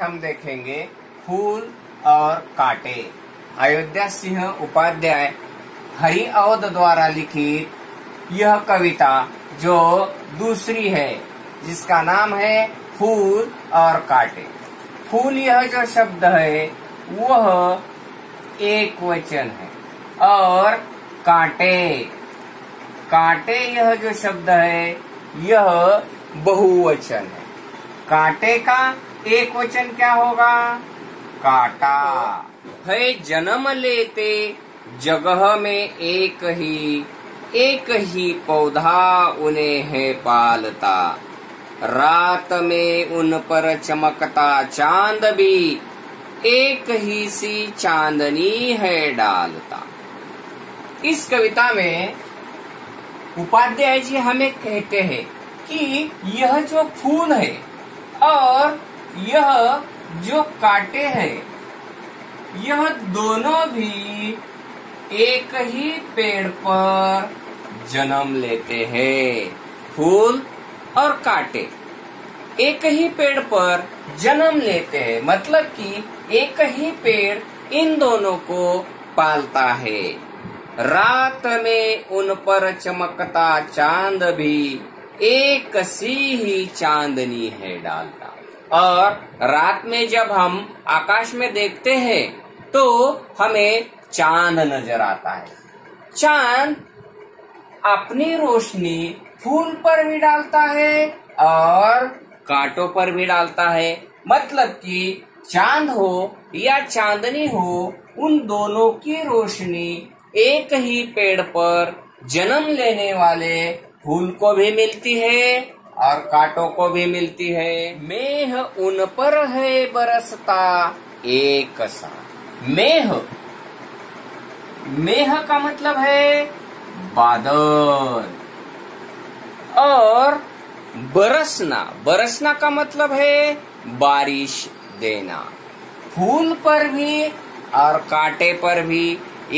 हम देखेंगे फूल और कांटे। अयोध्या सिंह उपाध्याय हरि अवध द्वारा लिखित यह कविता जो दूसरी है, जिसका नाम है फूल और कांटे। फूल यह जो शब्द है वह एक वचन है और कांटे कांटे यह जो शब्द है यह बहुवचन है। कांटे का एक वचन क्या होगा? काटा। है जन्म लेते जगह में एक ही पौधा उन्हें है पालता। रात में उन पर चमकता चांद भी एक ही सी चांदनी है डालता। इस कविता में उपाध्याय जी हमें कहते हैं कि यह जो फूल है और यह जो कांटे हैं, यह दोनों भी एक ही पेड़ पर जन्म लेते हैं। फूल और कांटे एक ही पेड़ पर जन्म लेते हैं, मतलब कि एक ही पेड़ इन दोनों को पालता है। रात में उन पर चमकता चांद भी एक सी ही चांदनी है डालता। और रात में जब हम आकाश में देखते हैं तो हमें चांद नजर आता है। चांद अपनी रोशनी फूल पर भी डालता है और कांटों पर भी डालता है। मतलब कि चांद हो या चांदनी हो, उन दोनों की रोशनी एक ही पेड़ पर जन्म लेने वाले फूल को भी मिलती है और कांटों को भी मिलती है। मेह उन पर है बरसता एक सा। मेह का मतलब है बादल और बरसना का मतलब है बारिश देना। फूल पर भी और कांटे पर भी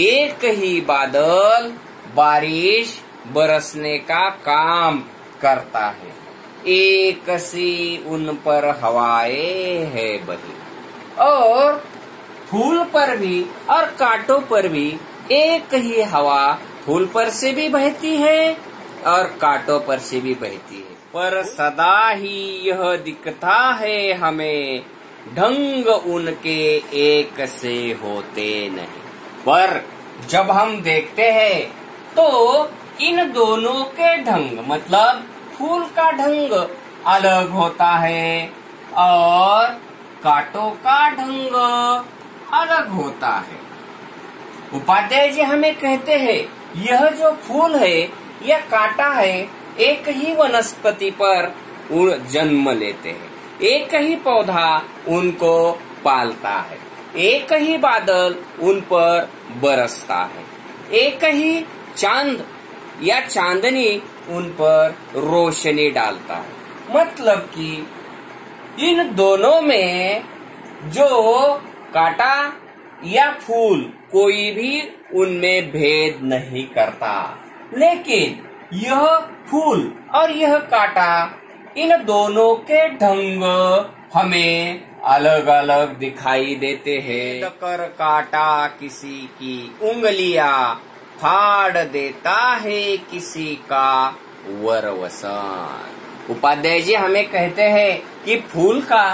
एक ही बादल बारिश बरसने का काम करता है। एक सी उन पर हवाएं है बही। और फूल पर भी और कांटों पर भी एक ही हवा फूल पर से भी बहती है और कांटों पर से भी बहती है। पर सदा ही यह दिखता है हमें, ढंग उनके एक से होते नहीं। पर जब हम देखते हैं तो इन दोनों के ढंग, मतलब फूल का ढंग अलग होता है और कांटों का ढंग अलग होता है। उपाध्याय जी हमें कहते हैं यह जो फूल है यह कांटा है, एक ही वनस्पति पर जन्म लेते हैं। एक ही पौधा उनको पालता है। एक ही बादल उन पर बरसता है। एक ही चांद या चांदनी उन पर रोशनी डालता है। मतलब कि इन दोनों में जो कांटा या फूल, कोई भी उनमें भेद नहीं करता। लेकिन यह फूल और यह कांटा, इन दोनों के ढंग हमें अलग अलग दिखाई देते हैं। कर काटा किसी की उंगलियां, फाड़ देता है किसी का वरवसन। उपाध्याय जी हमें कहते हैं कि फूल का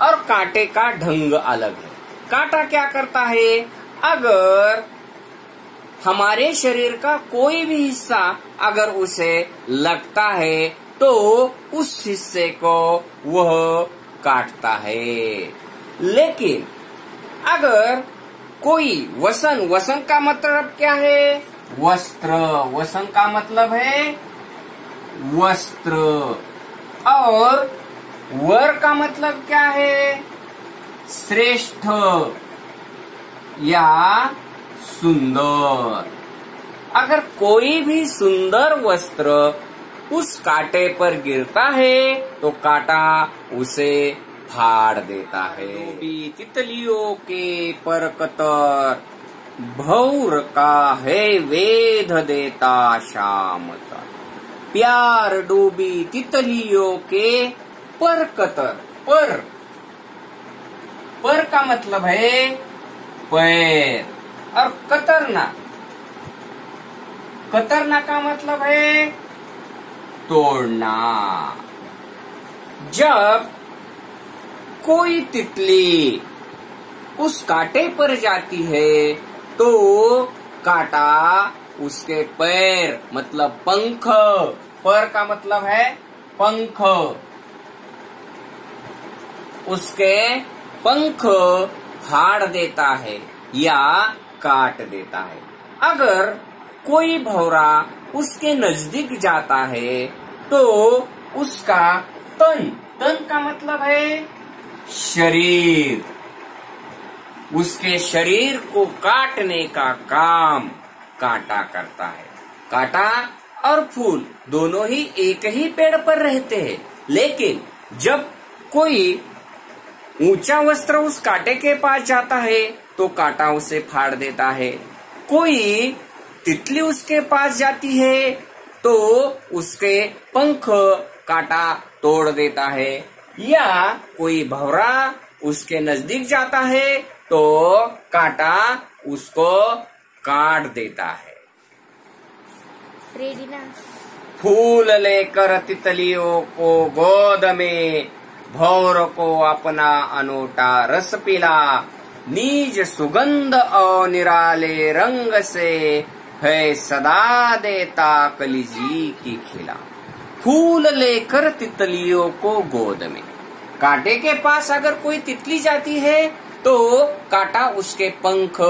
और कांटे का ढंग अलग है। कांटा क्या करता है? अगर हमारे शरीर का कोई भी हिस्सा अगर उसे लगता है तो उस हिस्से को वह काटता है। लेकिन अगर कोई वसन का मतलब क्या है? वस्त्र। वसन का मतलब है वस्त्र। और वर का मतलब क्या है? श्रेष्ठ या सुंदर। अगर कोई भी सुंदर वस्त्र उस कांटे पर गिरता है तो कांटा उसे फाड़ देता है। तितलियों के पर कतर, भौर का है वेध देता शाम तक। प्यार डूबी तितलियों के पर कतर। पर पर का मतलब है पैर, और कतरना, कतरना का मतलब है तोड़ना। जब कोई तितली उस कांटे पर जाती है तो कांटा उसके पैर मतलब पंख, पर का मतलब है पंख, उसके पंख फाड़ देता है या काट देता है। अगर कोई भौरा उसके नजदीक जाता है तो उसका तन, तन का मतलब है शरीर, उसके शरीर को काटने का काम कांटा करता है। कांटा और फूल दोनों ही एक ही पेड़ पर रहते हैं, लेकिन जब कोई ऊंचा वस्त्र उस कांटे के पास जाता है तो कांटा उसे फाड़ देता है। कोई तितली उसके पास जाती है तो उसके पंख कांटा तोड़ देता है, या कोई भौरा उसके नजदीक जाता है तो कांटा उसको काट देता है। फूल लेकर तितलियों को गोद में, भौर को अपना अनूठा रस पिला, नीज सुगंध और निराले रंग से है सदा देता कलिजी की खिला। फूल लेकर तितलियों को गोद में, कांटे के पास अगर कोई तितली जाती है तो कांटा उसके पंख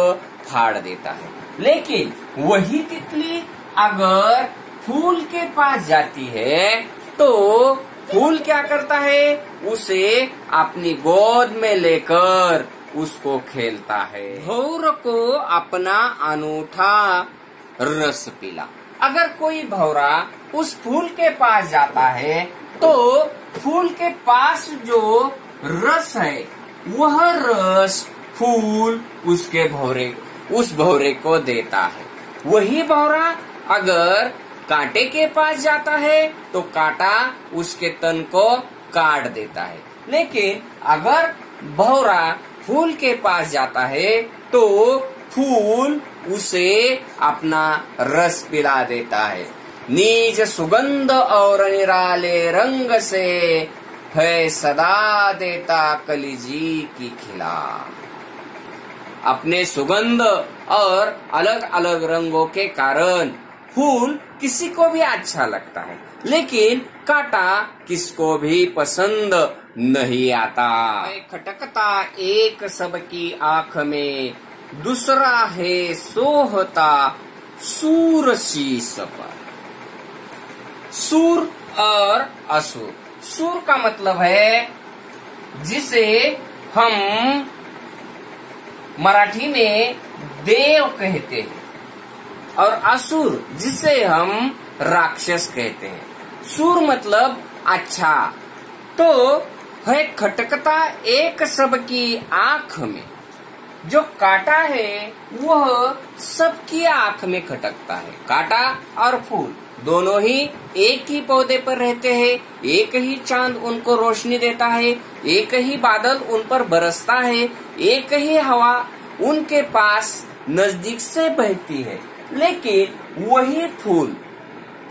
फाड़ देता है, लेकिन वही तितली अगर फूल के पास जाती है तो फूल क्या करता है, उसे अपनी गोद में लेकर उसको खेलता है। भौर को अपना अनूठा रस पिला। अगर कोई भौरा उस फूल के पास जाता है तो फूल के पास जो रस है वह रस फूल उसके भौरे, उस भौरे को देता है। वही भौरा अगर कांटे के पास जाता है तो कांटा उसके तन को काट देता है, लेकिन अगर भौरा फूल के पास जाता है तो फूल उसे अपना रस पिला देता है। नीज सुगंध और निराले रंग से है सदा देता कलिजी की खिला। अपने सुगंध और अलग अलग रंगों के कारण फूल किसी को भी अच्छा लगता है, लेकिन कांटा किसको भी पसंद नहीं आता। खटकता एक सबकी आंख में, दूसरा है सोहता सूर शीश पर। सूर और असुर, सूर का मतलब है जिसे हम मराठी में देव कहते हैं, और असुर जिसे हम राक्षस कहते हैं। सूर मतलब अच्छा, तो है खटकता एक सबकी आंख में। जो कांटा है वह सबकी आंख में खटकता है। कांटा और फूल दोनों ही एक ही पौधे पर रहते हैं, एक ही चांद उनको रोशनी देता है, एक ही बादल उन पर बरसता है, एक ही हवा उनके पास नजदीक से बहती है, लेकिन वही फूल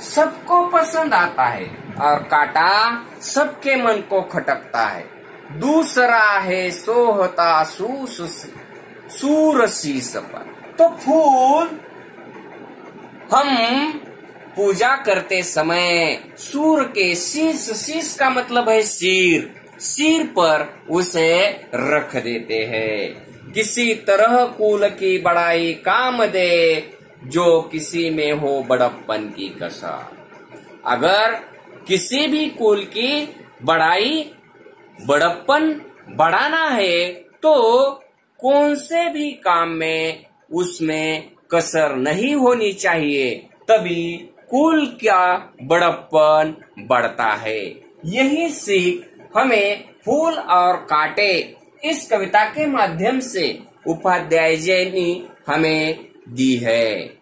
सबको पसंद आता है और कांटा सबके मन को खटकता है। दूसरा है सोहता सूर शीश पर। तो फूल हम पूजा करते समय सूर के शीश, शीश का मतलब है सिर, सिर पर उसे रख देते हैं। किसी तरह कुल की बड़ाई काम दे, जो किसी में हो बड़प्पन की कसर। अगर किसी भी कुल की बड़ाई, बड़प्पन बढ़ाना है तो कौन से भी काम में उसमें कसर नहीं होनी चाहिए, तभी कुल का बड़प्पन बढ़ता है। यही सीख हमें फूल और कांटे इस कविता के माध्यम से उपाध्याय जी ने हमें दी है।